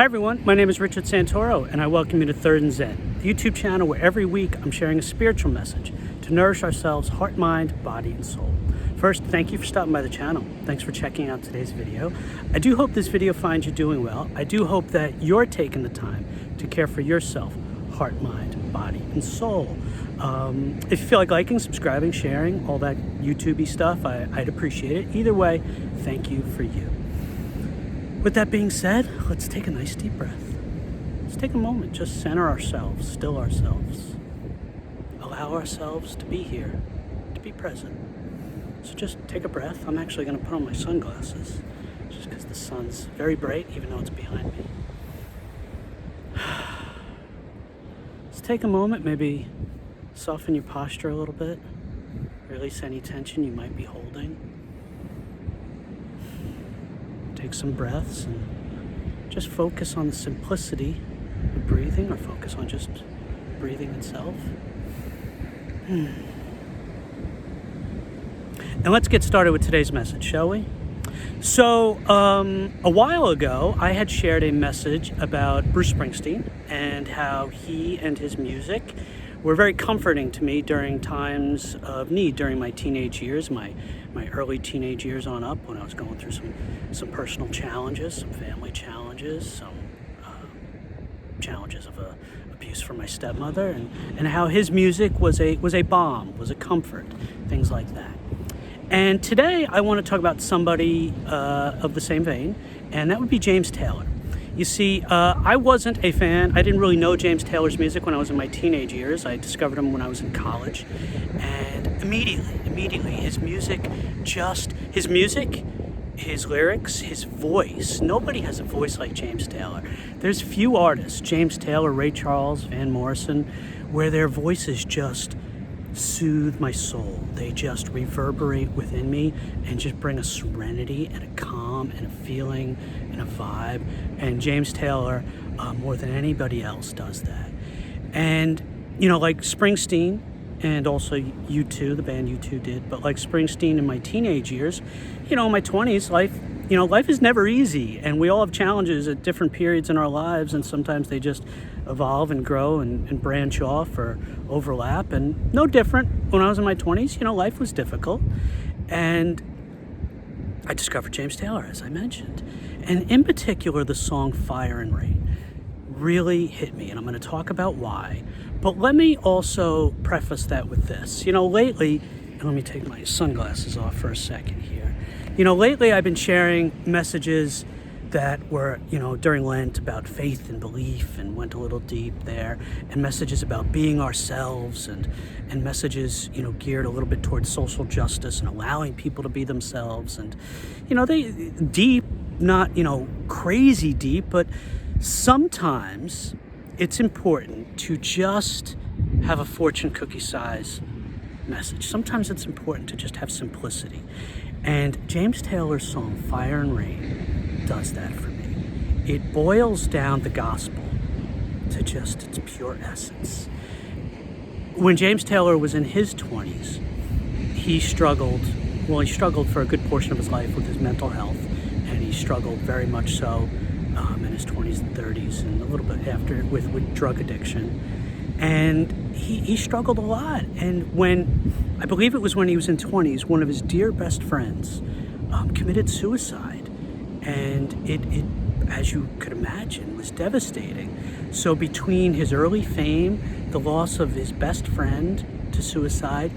Hi everyone, my name is Richard Santoro and I welcome you to Third and Zen, the YouTube channel where every week I'm sharing a spiritual message to nourish ourselves, heart, mind, body, and soul. First, thank you for stopping by the channel. Thanks for checking out today's video. I do hope this video finds you doing well. I do hope that you're taking the time to care for yourself, heart, mind, body, and soul. If you feel like liking, subscribing, sharing, all that YouTube-y stuff, I'd appreciate it. Either way, thank you for you. With that being said, let's take a nice deep breath. Let's take a moment, just center ourselves, still ourselves. Allow ourselves to be here, to be present. So just take a breath. I'm actually going to put on my sunglasses, just because the sun's very bright, even though it's behind me. Let's take a moment, maybe soften your posture a little bit, release any tension you might be holding. Take some breaths and just focus on the simplicity of breathing, or focus on just breathing itself. And let's get started with today's message, shall we? So, a while ago, I had shared a message about Bruce Springsteen and how he and his music were very comforting to me during times of need, during my teenage years, my early teenage years on up, when I was going through some personal challenges, some family challenges, some challenges of abuse from my stepmother, and how his music was a balm, was a comfort, things like that. And today I want to talk about somebody of the same vein, and that would be James Taylor. You see, I wasn't a fan. I didn't really know James Taylor's music when I was in my teenage years. I discovered him when I was in college. And immediately, his music, his lyrics, his voice. Nobody has a voice like James Taylor. There's few artists, James Taylor, Ray Charles, Van Morrison, where their voices just soothe my soul. They just reverberate within me and just bring a serenity and a calm and a feeling and a vibe. And James Taylor, more than anybody else, does that. And, you know, like Springsteen, and also U2, the band U2 did, but like Springsteen in my teenage years, you know, in my 20s, life is never easy, and we all have challenges at different periods in our lives, and sometimes they just evolve and grow and branch off or overlap. And no different when I was in my 20s, you know, life was difficult, and I discovered James Taylor, as I mentioned, and in particular the song Fire and Rain really hit me, and I'm going to talk about why. But let me also preface that with this. You know, lately, and let me take my sunglasses off for a second here. You know, lately I've been sharing messages that were, you know, during Lent about faith and belief, and went a little deep there, and messages about being ourselves, and messages, you know, geared a little bit towards social justice and allowing people to be themselves. And, you know, they deep, not, you know, crazy deep, but sometimes it's important to just have a fortune cookie size message. Sometimes it's important to just have simplicity. And James Taylor's song Fire and Rain does that for me. It boils down the gospel to just its pure essence. When James Taylor was in his 20s, he struggled for a good portion of his life with his mental health, and he struggled very much so in his 20s and 30s, and a little bit after with drug addiction. And he struggled a lot. And I believe it was when he was in 20s, one of his dear best friends committed suicide. And it, as you could imagine, was devastating. So between his early fame, the loss of his best friend to suicide,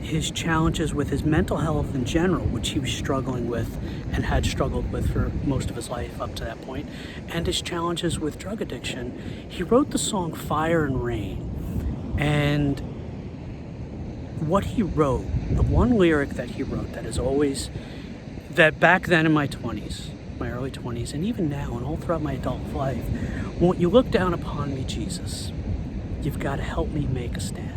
his challenges with his mental health in general, which he was struggling with and had struggled with for most of his life up to that point, and his challenges with drug addiction, he wrote the song Fire and Rain. And what he wrote, the one lyric that he wrote that back then in my 20s, my early 20s, and even now and all throughout my adult life, won't you look down upon me, Jesus? You've got to help me make a stand.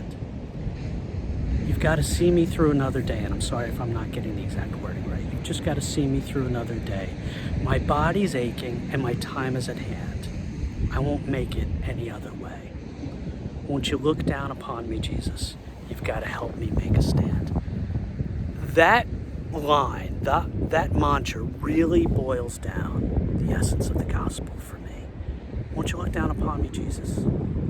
You've got to see me through another day, and I'm sorry if I'm not getting the exact wording right. You've just got to see me through another day. My body's aching and my time is at hand. I won't make it any other way. Won't you look down upon me, Jesus? You've got to help me make a stand. That line, that mantra really boils down the essence of the gospel for me. Won't you look down upon me, Jesus?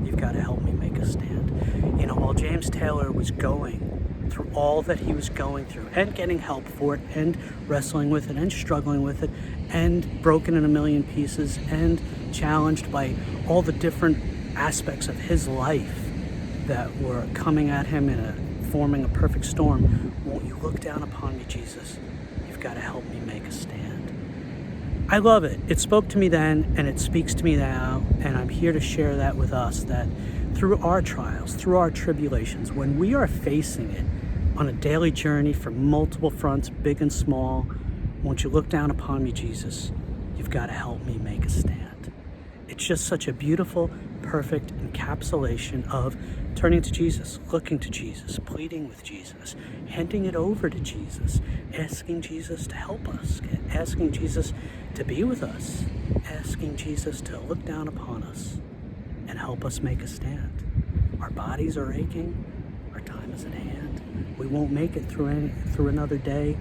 You've got to help me make a stand. You know, while James Taylor was going through all that he was going through and getting help for it and wrestling with it and struggling with it and broken in a million pieces and challenged by all the different aspects of his life that were coming at him forming a perfect storm, won't you look down upon me, Jesus? You've got to help me make a stand. I love it. It spoke to me then, and it speaks to me now, and I'm here to share that with us, that through our trials, through our tribulations, when we are facing it on a daily journey from multiple fronts, big and small, won't you look down upon me, Jesus? You've got to help me make a stand. It's just such a beautiful, perfect encapsulation of turning to Jesus, looking to Jesus, pleading with Jesus, handing it over to Jesus, asking Jesus to help us, asking Jesus to be with us, asking Jesus to look down upon us and help us make a stand. Our bodies are aching, our time is at hand. We won't make it through another day.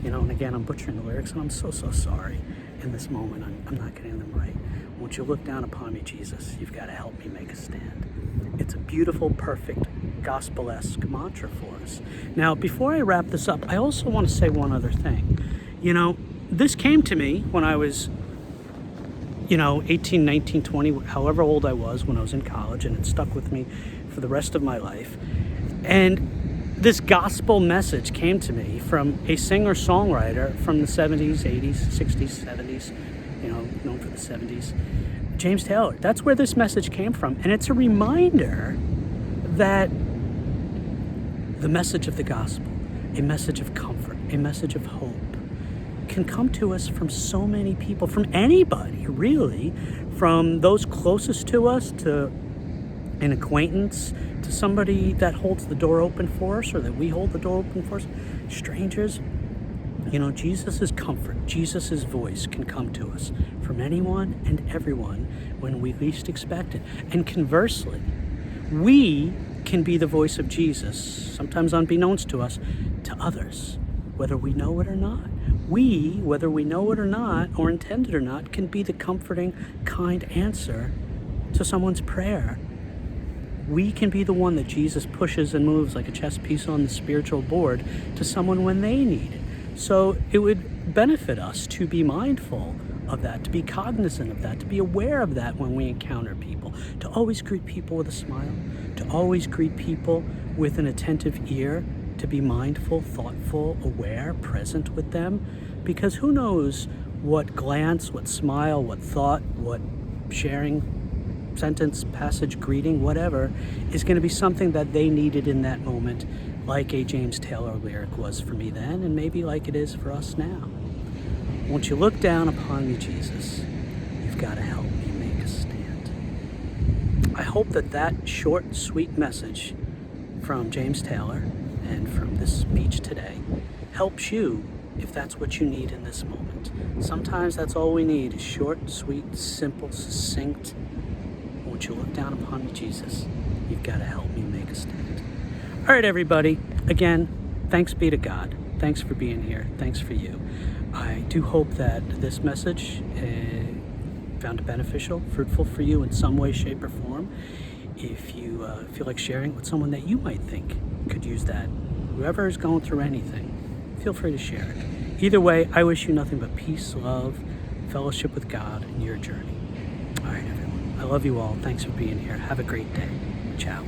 You know, and again, I'm butchering the lyrics, and I'm so sorry in this moment. I'm not getting them right. Won't you look down upon me, Jesus? You've got to help me make a stand. It's a beautiful, perfect, gospel-esque mantra for us. Now, before I wrap this up, I also want to say one other thing. You know, this came to me when I was, 18, 19, 20, however old I was when I was in college, and it stuck with me for the rest of my life. And this gospel message came to me from a singer-songwriter from the 70s, 80s, 60s, 70s, known for the 70s, James Taylor. That's where this message came from. And it's a reminder that the message of the gospel, a message of comfort, a message of hope, can come to us from so many people, from anybody, really, from those closest to us to an acquaintance, to somebody that holds the door open for us or that we hold the door open for us, strangers. Jesus' comfort, Jesus' voice can come to us from anyone and everyone when we least expect it. And conversely, we can be the voice of Jesus, sometimes unbeknownst to us, to others, whether we know it or not. We, whether we know it or not, or intend it or not, can be the comforting, kind answer to someone's prayer. We can be the one that Jesus pushes and moves like a chess piece on the spiritual board to someone when they need it. So it would benefit us to be mindful of that, to be cognizant of that, to be aware of that when we encounter people, to always greet people with a smile, to always greet people with an attentive ear, to be mindful, thoughtful, aware, present with them, because who knows what glance, what smile, what thought, what sharing, sentence, passage, greeting, whatever, is going to be something that they needed in that moment, like a James Taylor lyric was for me then, and maybe like it is for us now. Won't you look down upon me, Jesus? You've got to help me make a stand. I hope that short, sweet message from James Taylor and from this speech today helps you if that's what you need in this moment. Sometimes that's all we need is short, sweet, simple, succinct. Won't you look down upon me, Jesus? You've got to help me make a stand. All right, everybody. Again, thanks be to God. Thanks for being here. Thanks for you. I do hope that this message found it beneficial, fruitful for you in some way, shape, or form. If you feel like sharing with someone that you might think could use that, whoever is going through anything, feel free to share it. Either way, I wish you nothing but peace, love, fellowship with God in your journey. All right, everyone. I love you all. Thanks for being here. Have a great day. Ciao.